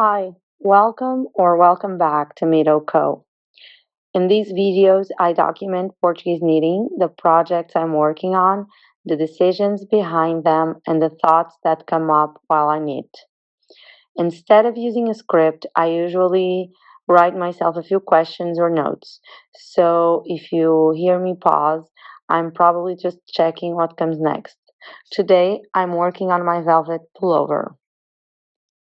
Hi, welcome back to Mitto Co. In these videos, I document Portuguese knitting, the projects I'm working on, the decisions behind them, and the thoughts that come up while I knit. Instead of using a script, I usually write myself a few questions or notes. So if you hear me pause, I'm probably just checking what comes next. Today, I'm working on my velvet pullover.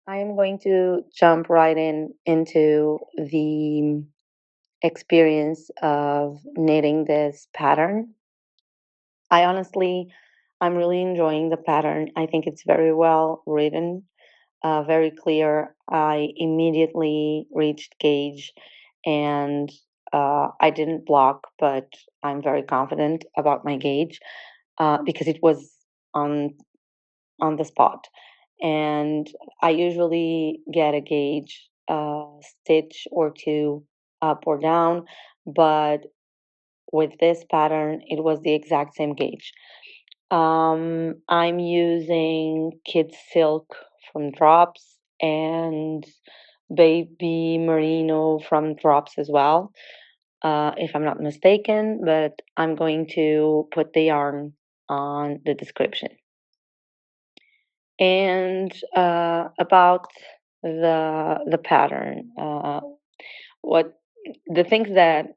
I am going to jump right into the experience of knitting this pattern. I honestly, I'm really enjoying the pattern. I think it's very well written, very clear. I immediately reached gauge and I didn't block, but I'm very confident about my gauge because it was on on the spot. And I usually get a gauge, stitch or two up or down, but with this pattern, it was the exact same gauge. I'm using kid silk from Drops and baby merino from Drops as well, if I'm not mistaken, but I'm going to put the yarn on the description. And about the pattern, what the things that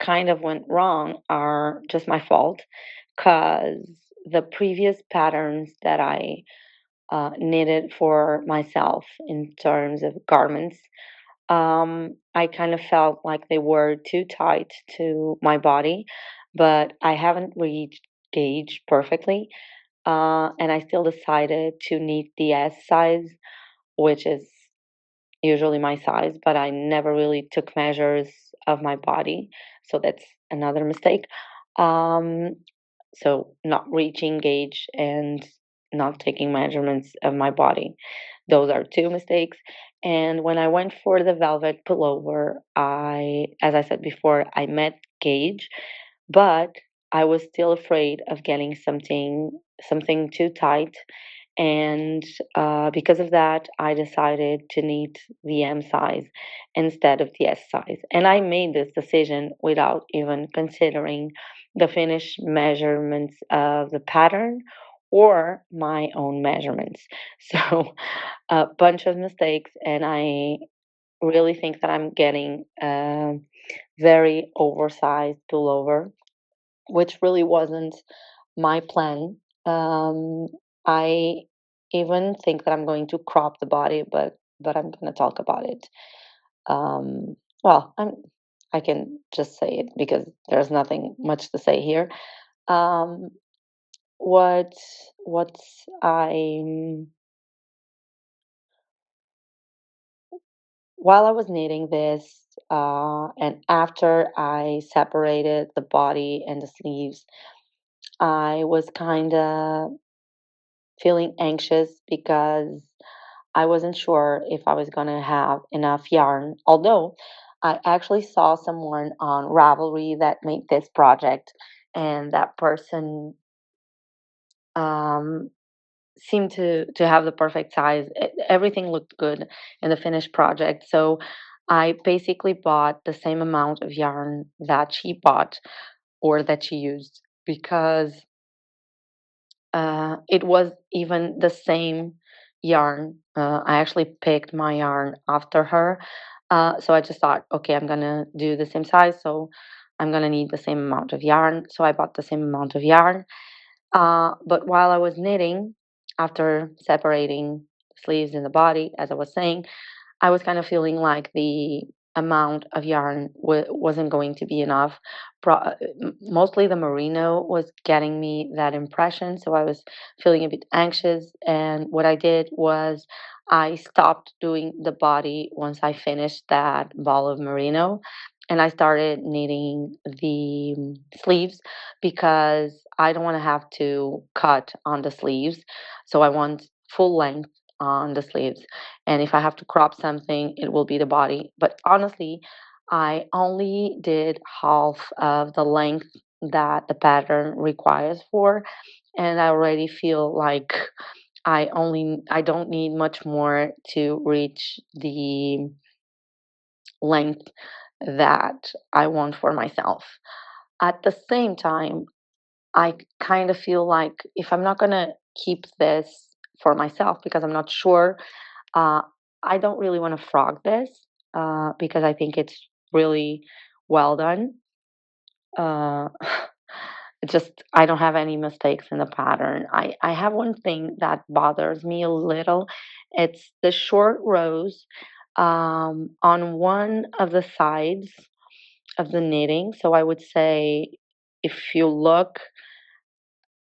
kind of went wrong are just my fault, because the previous patterns that I knitted for myself in terms of garments, I kind of felt like they were too tight to my body, but I haven't reached gauge perfectly. And I still decided to knit the S size, which is usually my size, but I never really took measures of my body. So that's another mistake. Um, so not reaching gauge and not taking measurements of my body. Those are two mistakes. And when I went for the velvet pullover, as I said before, I met gauge, but I was still afraid of getting something too tight, and because of that, I decided to knit the M size instead of the S size. And I made this decision without even considering the finished measurements of the pattern or my own measurements. So, a bunch of mistakes, and I really think that I'm getting a very oversized pullover, which really wasn't my plan. I even think that I'm going to crop the body, but I'm going to talk about it. Um, well, I can just say it because there's nothing much to say here. Um, what what's I While I was knitting this, and after I separated the body and the sleeves, I was kind of feeling anxious because I wasn't sure if I was going to have enough yarn. Although I actually saw someone on Ravelry that made this project, and that person um, seemed to have the perfect size. Everything looked good in the finished project. So I basically bought the same amount of yarn that she bought or that she used because it was even the same yarn. I actually picked my yarn after her. So I just thought, okay, I'm gonna do the same size, so I'm gonna need the same amount of yarn. So I bought the same amount of yarn. But while I was knitting, after separating the sleeves and the body, as I was saying, I was kind of feeling like the amount of yarn wasn't going to be enough. Mostly the merino was getting me that impression, so I was feeling a bit anxious. And what I did was I stopped doing the body once I finished that ball of merino, and I started knitting the sleeves because I don't want to have to cut on the sleeves, so I want full length on the sleeves, and if I have to crop something, it will be the body. But honestly, I only did half of the length that the pattern requires for, and I already feel like I don't need much more to reach the length that I want for myself. At the same time, I kind of feel like if I'm not gonna keep this for myself because I'm not sure, uh, I don't really want to frog this because I think it's really well done. Uh, it just I don't have any mistakes in the pattern. I have one thing that bothers me a little. It's the short rows on one of the sides of the knitting. So I would say if you look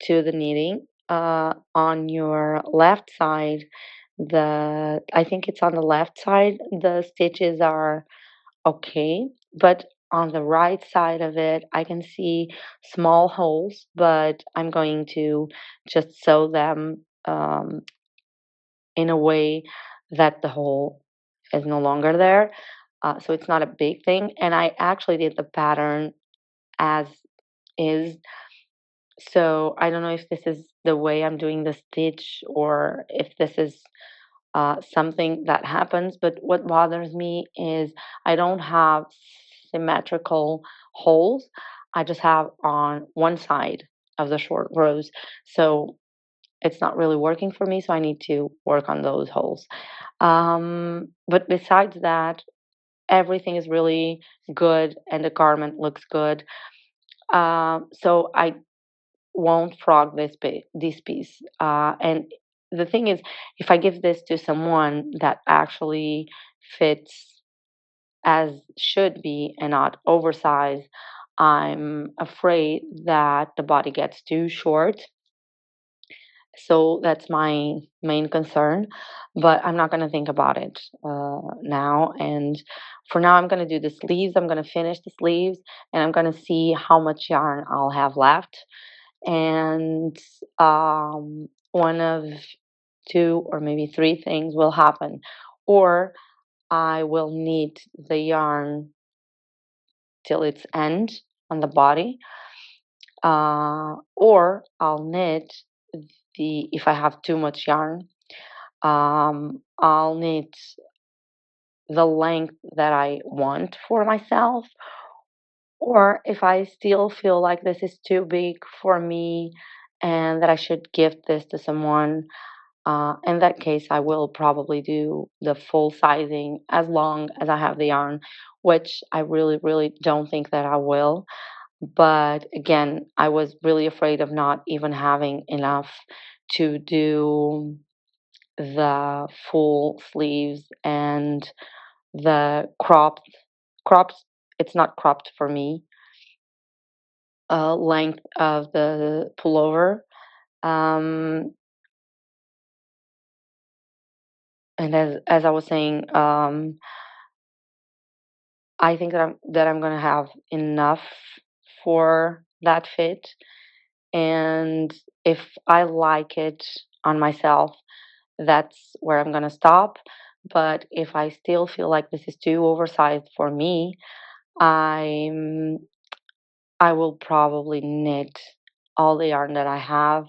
to the knitting on your left side, the I think it's on the left side, the stitches are okay, but on the right side of it, I can see small holes, but I'm going to just sew them in a way that the hole is no longer there. So it's not a big thing. And I actually did the pattern as is. So I don't know if this is the way I'm doing the stitch or if this is something that happens. But what bothers me is I don't have symmetrical holes. I just have on one side of the short rows. So it's not really working for me. So I need to work on those holes. But besides that, everything is really good and the garment looks good. So I won't frog this piece. And the thing is, if I give this to someone that actually fits as should be and not oversized, I'm afraid that the body gets too short. So that's my main concern. But I'm not going to think about it now. And for now, I'm going to do the sleeves. I'm going to finish the sleeves and I'm going to see how much yarn I'll have left and one of two or maybe three things will happen. Or I will knit the yarn till its end on the body, or I'll knit if I have too much yarn, I'll knit the length that I want for myself. Or if I still feel like this is too big for me and that I should gift this to someone, in that case, I will probably do the full sizing as long as I have the yarn, which I really, really don't think that I will. But again, I was really afraid of not even having enough to do the full sleeves and the cropped, it's not cropped for me, length of the pullover. Um, and as I was saying, I think that I'm gonna have enough for that fit, and if I like it on myself, that's where I'm gonna stop. But if I still feel like this is too oversized for me, I'm I will probably knit all the yarn that I have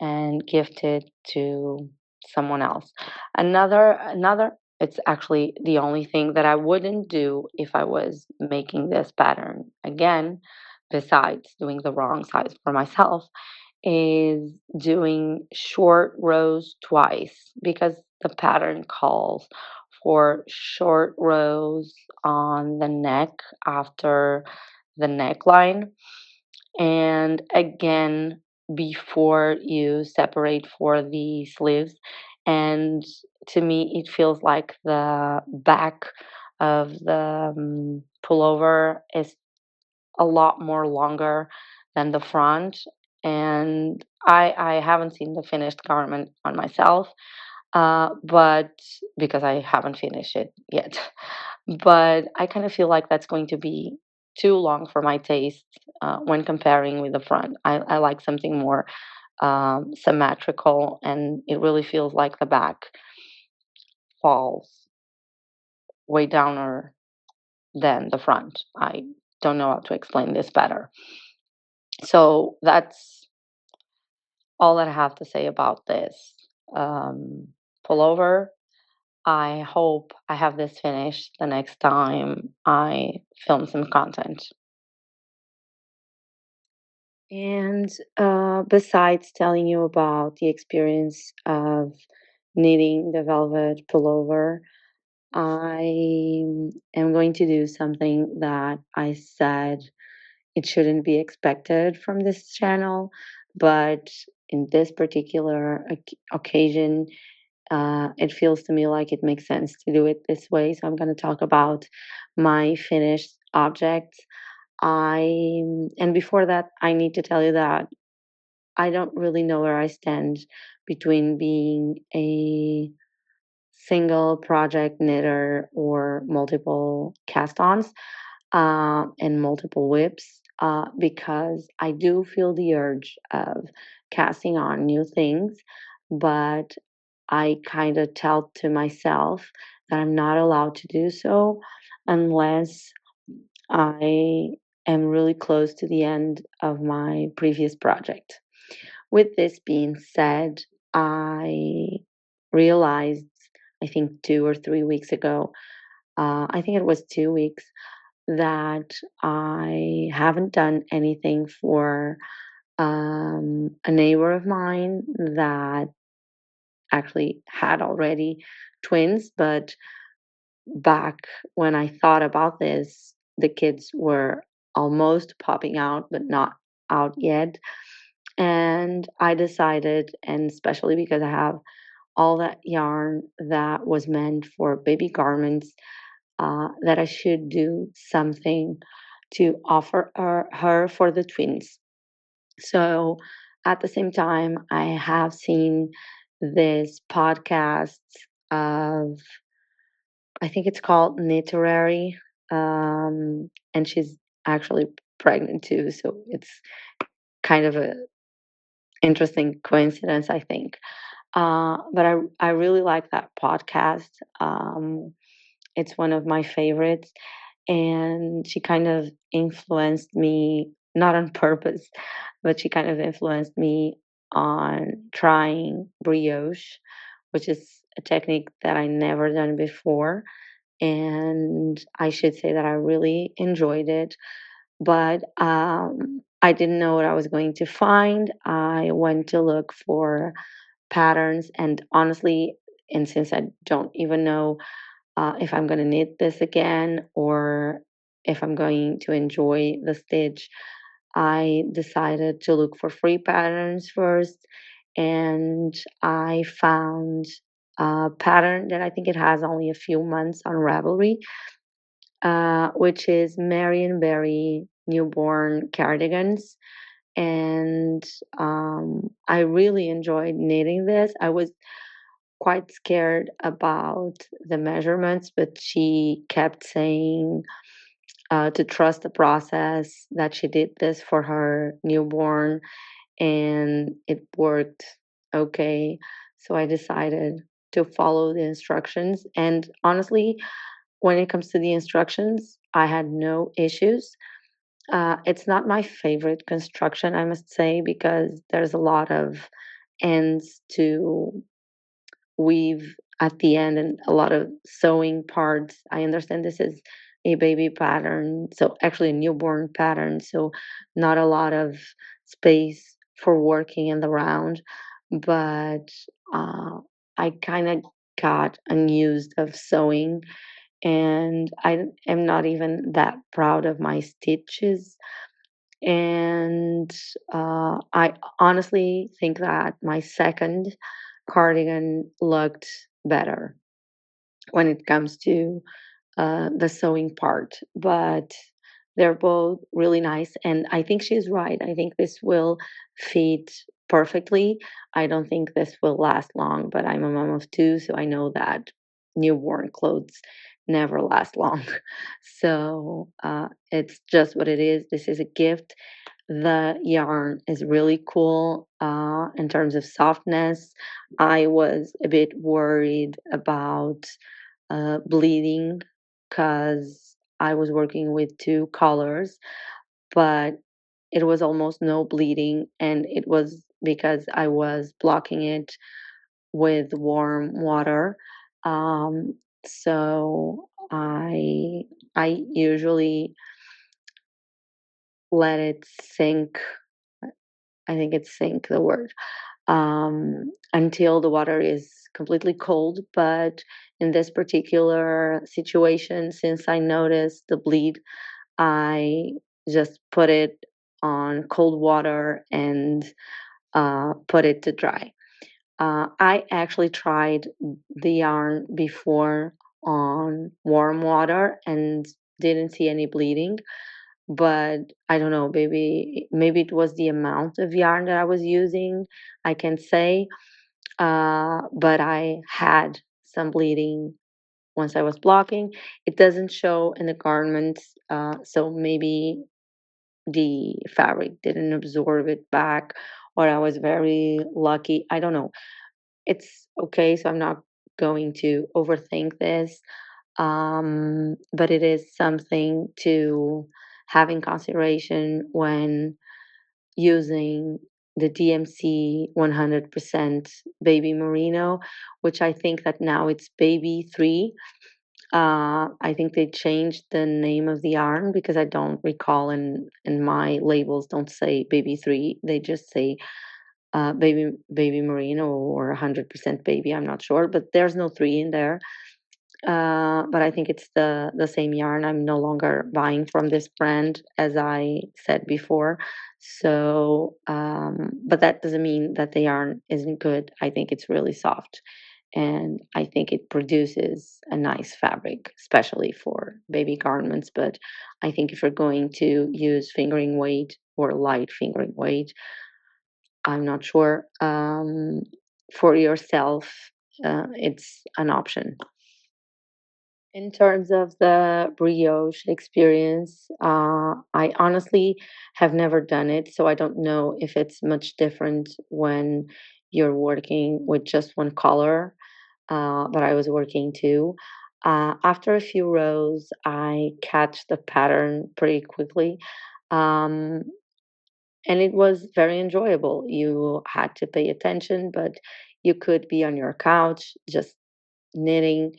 and gift it to someone else. Another it's actually the only thing that I wouldn't do if I was making this pattern again, besides doing the wrong size for myself, is doing short rows twice because the pattern calls for short rows on the neck after the neckline and again before you separate for the sleeves. And to me it feels like the back of the pullover is a lot more longer than the front, and I haven't seen the finished garment on myself, but because I haven't finished it yet. But I kind of feel like that's going to be too long for my taste when comparing with the front. I like something more symmetrical, and it really feels like the back falls way downer than the front. I don't know how to explain this better. So that's all that I have to say about this. pullover. I hope I have this finished the next time I film some content. And besides telling you about the experience of knitting the velvet pullover, I am going to do something that I said it shouldn't be expected from this channel, but in this particular occasion, it feels to me like it makes sense to do it this way. So I'm going to talk about my finished objects. I and before that, I need to tell you that I don't really know where I stand between being a single project knitter or multiple cast-ons and multiple whips because I do feel the urge of casting on new things, but I kind of tell to myself that I'm not allowed to do so unless I am really close to the end of my previous project. With this being said, I realized, I think 2 or 3 weeks ago, I think it was 2 weeks, that I haven't done anything for a neighbor of mine that actually had already twins. But back when I thought about this, the kids were almost popping out, but not out yet. And I decided, and especially because I have all that yarn that was meant for baby garments, that I should do something to offer her for the twins. So at the same time, I have seen this podcast of, I think it's called Literary, and she's actually pregnant too. So it's kind of a interesting coincidence, I think. But I really like that podcast. It's one of my favorites, and she kind of influenced me, not on purpose, but she kind of influenced me on trying brioche, which is a technique that I never done before. And I should say that I really enjoyed it, but I didn't know what I was going to find. I went to look for patterns, and honestly, and since I don't even know if I'm going to knit this again or if I'm going to enjoy the stitch, I decided to look for free patterns first. And I found a pattern that I think it has only a few months on Ravelry, which is Marion Berry newborn cardigans. And I really enjoyed knitting this. I was quite scared about the measurements, but she kept saying to trust the process, that she did this for her newborn, and it worked okay. So I decided to follow the instructions. And honestly, when it comes to the instructions, I had no issues. It's not my favorite construction, I must say, because there's a lot of ends to weave at the end and a lot of sewing parts. I understand this is a baby pattern, so actually a newborn pattern, so not a lot of space for working in the round. But uh, I kind of got unused of sewing, and I am not even that proud of my stitches. And I honestly think that my second cardigan looked better when it comes to the sewing part. But they're both really nice. And I think she's right. I think this will fit perfectly. I don't think this will last long, but I'm a mom of two, so I know that newborn clothes never last long. So it's just what it is. This is a gift. The yarn is really cool in terms of softness. I was a bit worried about bleeding because I was working with two colors, but it was almost no bleeding, and it was because I was blocking it with warm water. Um, so I usually let it sink. I think it's sink the word, until the water is completely cold. But in this particular situation, since I noticed the bleed, I just put it on cold water and put it to dry. I actually tried the yarn before on warm water and didn't see any bleeding, but I don't know, maybe it was the amount of yarn that I was using. I can say, but I had some bleeding once I was blocking. It doesn't show in the garments, so maybe the fabric didn't absorb it back, or I was very lucky. I don't know. It's okay, so I'm not going to overthink this. But it is something to have in consideration when using the DMC 100% baby merino, which I think that now it's baby 3. I think they changed the name of the yarn because I don't recall, and my labels don't say baby 3. They just say baby merino or 100% baby. I'm not sure, but there's no 3 in there. But I think it's the same yarn. I'm no longer buying from this brand, as I said before. So, but that doesn't mean that the yarn isn't good. I think it's really soft, and I think it produces a nice fabric, especially for baby garments. But I think if you're going to use fingering weight or light fingering weight, I'm not sure. For yourself, it's an option. In terms of the brioche experience, I honestly have never done it, so I don't know if it's much different when you're working with just one color. But I was working too. After a few rows, I catch the pattern pretty quickly. Um, and it was very enjoyable. You had to pay attention, but you could be on your couch just knitting,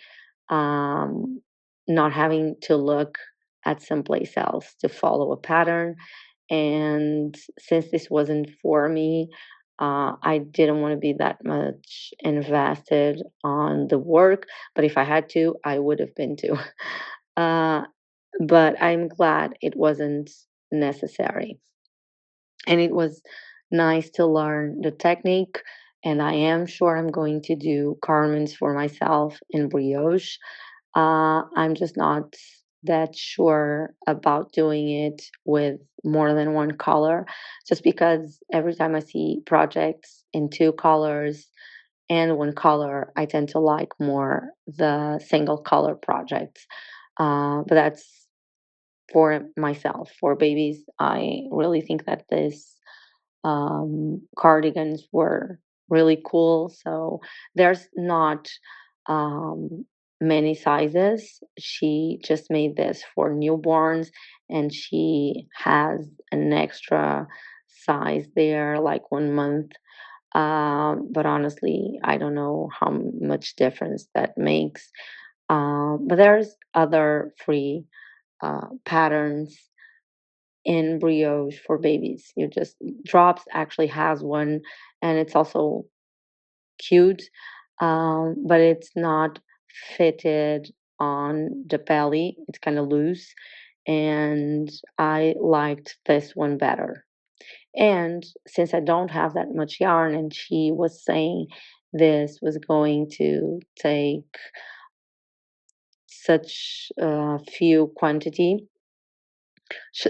um, not having to look at someplace else to follow a pattern. And since this wasn't for me, I didn't want to be that much invested on the work. But if I had to, I would have been too. Uh, but I'm glad it wasn't necessary. And it was nice to learn the technique. And I am sure I'm going to do garments for myself in brioche. I'm just not that sure about doing it with more than one color, just because every time I see projects in two colors and one color, I tend to like more the single color projects. But that's for myself. For babies, I really think that this cardigans were really cool. So there's not um, many sizes. She just made this for newborns, and she has an extra size there, like 1 month. But honestly, I don't know how much difference that makes. But there's other free patterns in brioche for babies. You just drops actually has one, and it's also cute, but it's not fitted on the belly. It's kind of loose, and I liked this one better. And since I don't have that much yarn, and she was saying this was going to take such a few quantity,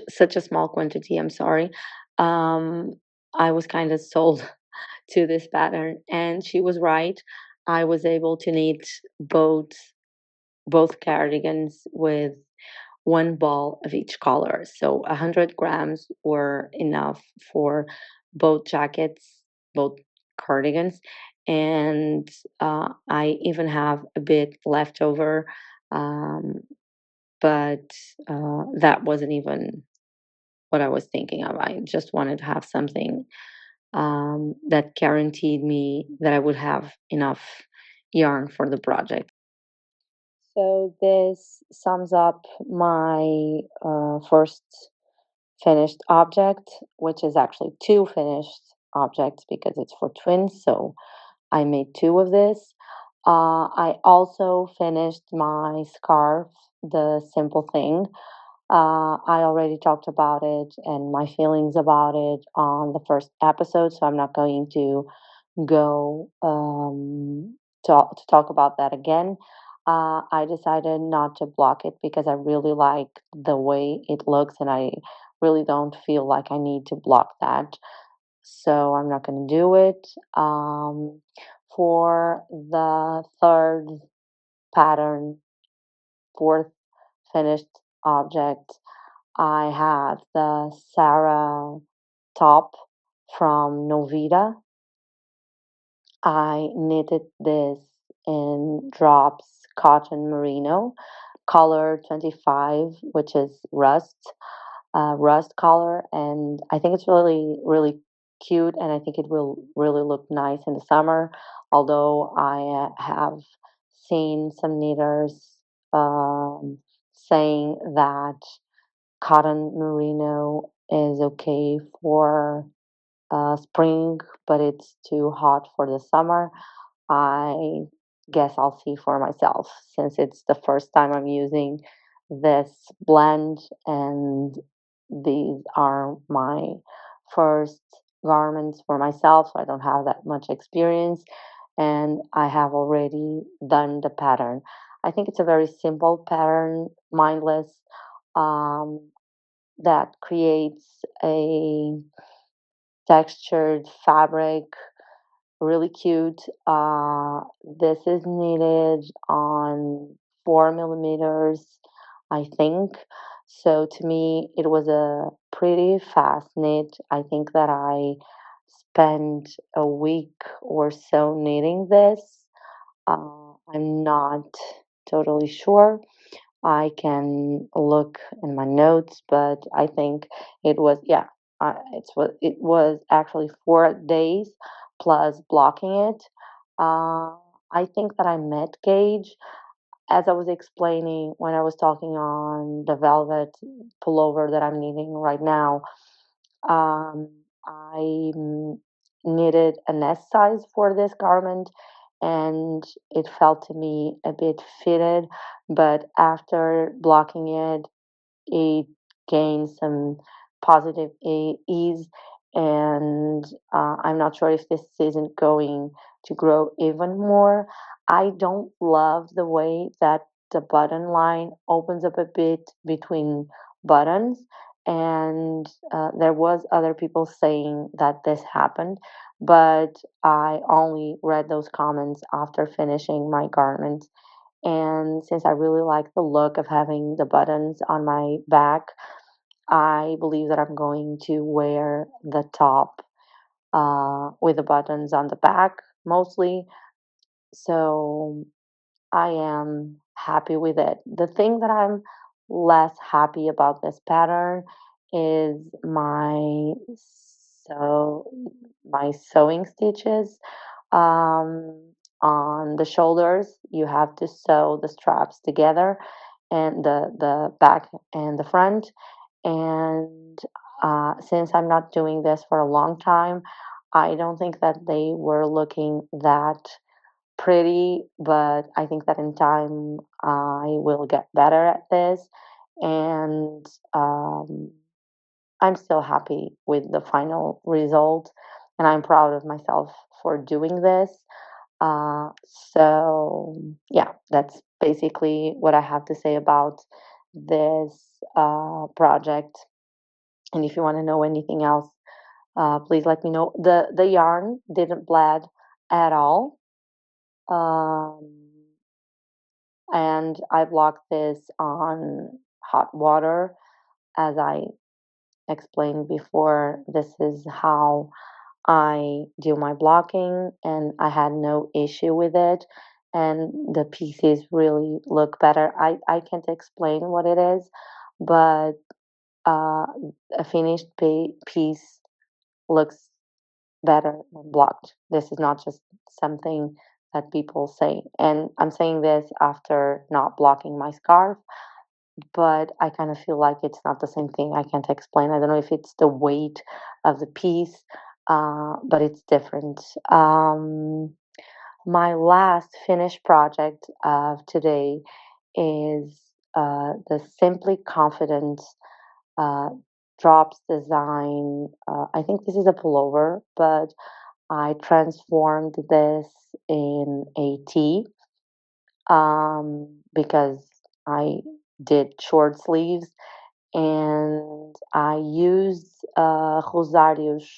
such a small quantity, I'm sorry. Um, I was kind of sold to this pattern, and she was right. I was able to knit both cardigans with one ball of each color. So 100 grams were enough for both jackets, both cardigans, and I even have a bit left over, um, but that wasn't even what I was thinking of. I just wanted to have something that guaranteed me that I would have enough yarn for the project. So this sums up my first finished object, which is actually two finished objects because it's for twins. So I made two of this. I also finished my scarf, the simple thing. I already talked about it and my feelings about it on the first episode, so I'm not going to go to talk about that again. I decided not to block it because I really like the way it looks and I really don't feel like I need to block that. So I'm not going to do it. For the third pattern, fourth finished object, I have the Sarah top from Novita. I knitted this in drops cotton merino, color 25, which is rust color, and I think it's really cute, and I think it will really look nice in the summer. Although I have seen some knitters saying that cotton merino is okay for spring, but it's too hot for the summer. I guess I'll see for myself since it's the first time I'm using this blend, and these are my first garments for myself, so I don't have that much experience, and I have already done the pattern. I think it's a very simple pattern, mindless, um, that creates a textured fabric, really cute. This is knitted on 4 millimeters, I think. So to me, it was a pretty fast knit. I think that I spent a week or so knitting this. I'm not totally sure. I can look in my notes, but I think it was, yeah, it was actually 4 days plus blocking it. Uh, I think that I met Gage as I was explaining when I was talking on the velvet pullover that I'm knitting right now. I knitted a nest size for this garment and it felt to me a bit fitted, but after blocking it, it gained some positive ease. And I'm not sure if this isn't going to grow even more. I don't love the way that the button line opens up a bit between buttons, and there was other people saying that this happened, but I only read those comments after finishing my garment. And since I really like the look of having the buttons on my back, I believe that I'm going to wear the top with the buttons on the back mostly. So I am happy with it. The thing that I'm less happy about this pattern is so my sewing stitches. On the shoulders, you have to sew the straps together, and the back and the front. And since I'm not doing this for a long time, I don't think that they were looking that pretty, but I think that in time I will get better at this. And I'm still happy with the final result, and I'm proud of myself for doing this. So, yeah, that's basically what I have to say about this project. And if you want to know anything else, please let me know. The yarn didn't bled at all. Um, and I blocked this on hot water. As I explained before, this is how I do my blocking, and I had no issue with it. And the pieces really look better. I can't explain what it is, but uh, a finished piece looks better when blocked. This is not just something that people say. And I'm saying this after not blocking my scarf, but I kind of feel like it's not the same thing. I can't explain. I don't know if it's the weight of the piece, but it's different. My last finished project of today is the Simply Confident uh, drops design. I think this is a pullover, but I transformed this in a tee because I did short sleeves and I used Rosario's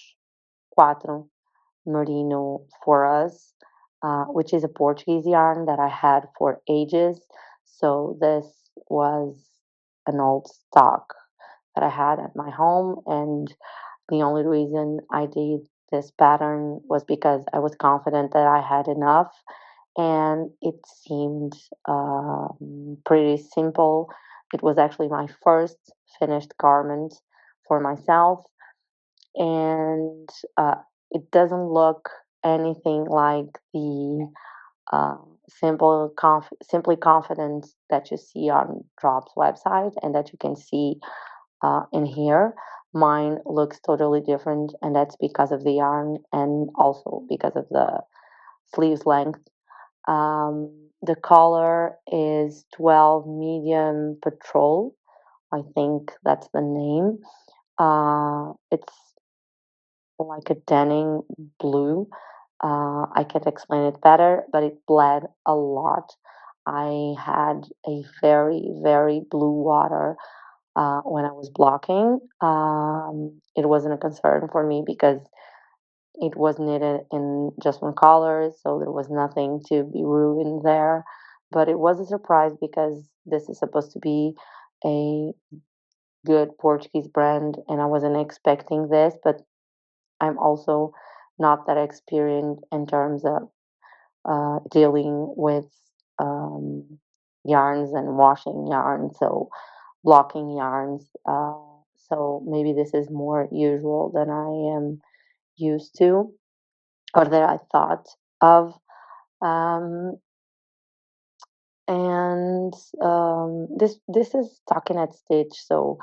Quatro Merino for us, which is a Portuguese yarn that I had for ages. So this was an old stock that I had at my home, and the only reason I did this pattern was because I was confident that I had enough, and it seemed pretty simple. It was actually my first finished garment for myself, and it doesn't look anything like the uh, simply confident that you see on Drop's website and that you can see in here. Mine looks totally different, and that's because of the yarn and also because of the sleeves length. The color is 12 medium patrol. I think that's the name. It's like a denim blue. I can't explain it better, but it bled a lot. I had a very, very blue water when I was blocking. It wasn't a concern for me because it was knitted in just one color, so there was nothing to be ruined there. But it was a surprise because this is supposed to be a good Portuguese brand, and I wasn't expecting this. But I'm also not that experienced in terms of dealing with um, yarns and washing yarns, so blocking yarns. So maybe this is more usual than I am used to, or that I thought of. Um, and this is stockinette stitch, so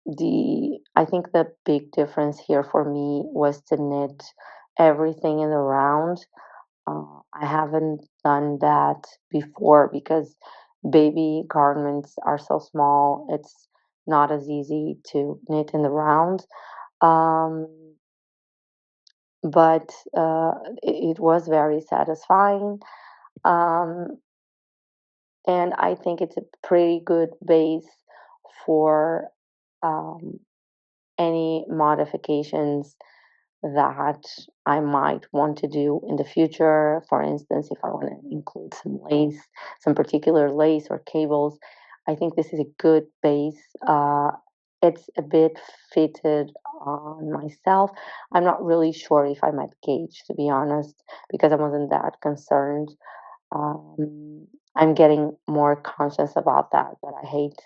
the I think the big difference here for me was to knit everything in the round. I haven't done that before because baby garments are so small. It's not as easy to knit in the round. Um, but it was very satisfying. Um, and I think it's a pretty good base for um, any modifications that I might want to do in the future. For instance, if I want to include some lace, some particular lace or cables, I think this is a good base. It's a bit fitted on myself. I'm not really sure if I might gauge, to be honest, because I wasn't that concerned. I'm getting more conscious about that, but I hate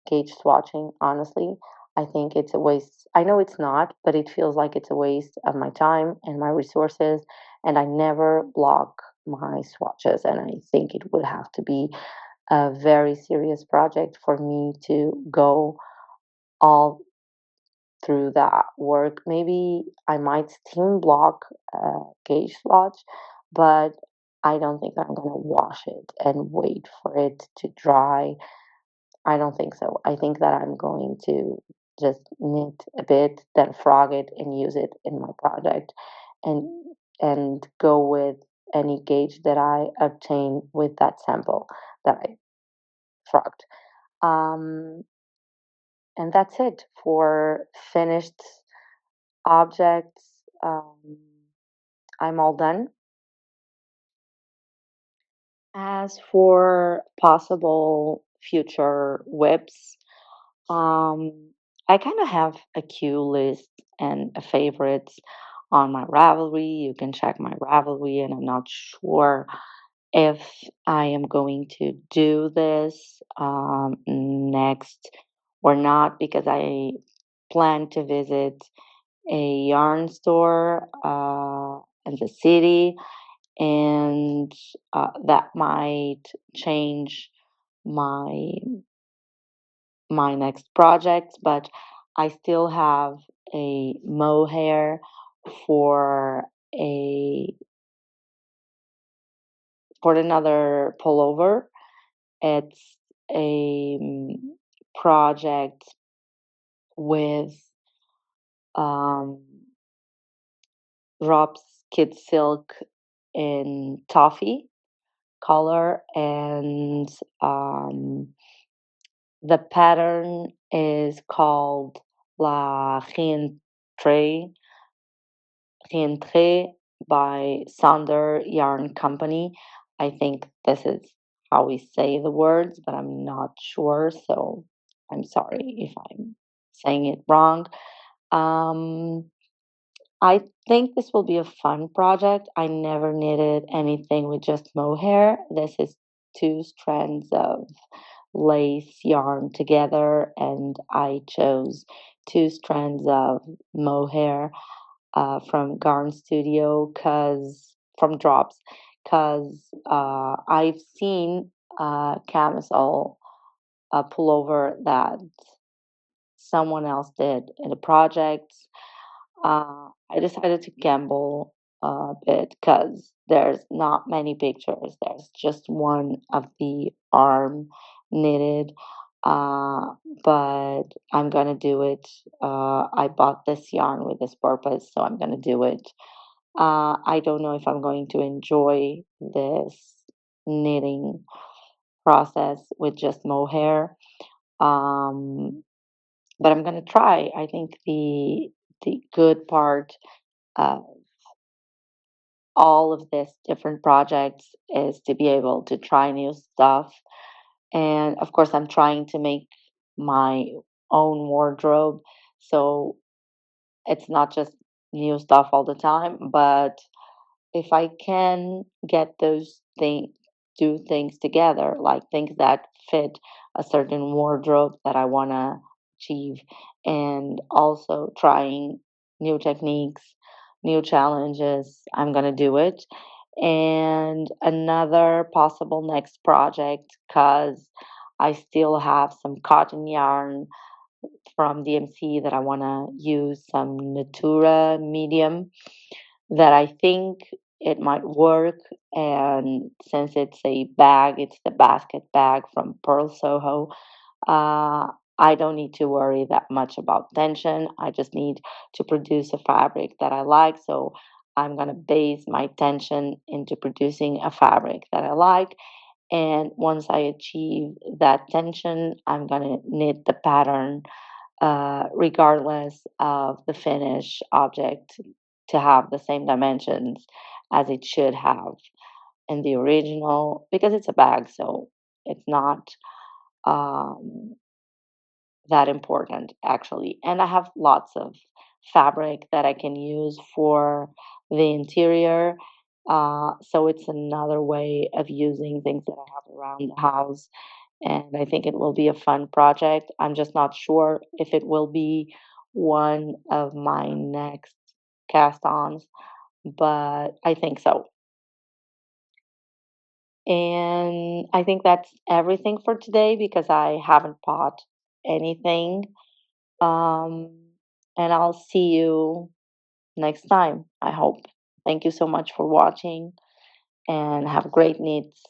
gauge swatching, honestly. I think it's a waste. I know it's not, but it feels like it's a waste of my time and my resources. And I never block my swatches. And I think it would have to be a very serious project for me to go all through that work. Maybe I might steam block gauge swatch, but I don't think I'm going to wash it and wait for it to dry. I don't think so. I think that I'm going to just knit a bit, then frog it and use it in my project, and go with any gauge that I obtain with that sample that I frogged. Um, and that's it for finished objects. I'm all done. As for possible future whips, I kind of have a queue list and a favorites on my Ravelry. You can check my Ravelry, and I'm not sure if I am going to do this next or not because I plan to visit a yarn store in the city, and that might change my my next project. But I still have a mohair for a for another pullover. It's a project with um, drops kid silk in toffee color, and the pattern is called La Rientrée by Sonder Yarn Company. I think this is how we say the words, but I'm not sure, so I'm sorry if I'm saying it wrong. Um, I think this will be a fun project. I never knitted anything with just mohair. This is two strands of lace yarn together, and I chose two strands of mohair from Garnstudio, cause from drops, cause I've seen camisole a pullover that someone else did in the project. I decided to gamble a bit because there's not many pictures. There's just one of the arm knitted, uh, but I'm gonna do it. I bought this yarn with this purpose, so I'm gonna do it. I don't know if I'm going to enjoy this knitting process with just mohair. Um, but I'm gonna try. I think the good part of all of this different projects is to be able to try new stuff. And of course, I'm trying to make my own wardrobe, so it's not just new stuff all the time, but if I can get those things, do things together, like things that fit a certain wardrobe that I want to achieve, and also trying new techniques, new challenges, I'm going to do it. And another possible next project, because I still have some cotton yarn from DMC that I want to use, some Natura medium that I think it might work. And since it's a bag, it's the basket bag from Pearl Soho. Uh, I don't need to worry that much about tension. I just need to produce a fabric that I like. So I'm going to base my tension into producing a fabric that I like. And once I achieve that tension, I'm going to knit the pattern regardless of the finish object to have the same dimensions as it should have in the original because it's a bag, so it's not um, that important actually. And I have lots of fabric that I can use for the interior. So it's another way of using things that I have around the house, and I think it will be a fun project. I'm just not sure if it will be one of my next cast-ons, but I think so. And I think that's everything for today because I haven't bought anything. Um, and I'll see you next time, I hope. Thank you so much for watching and have great knits.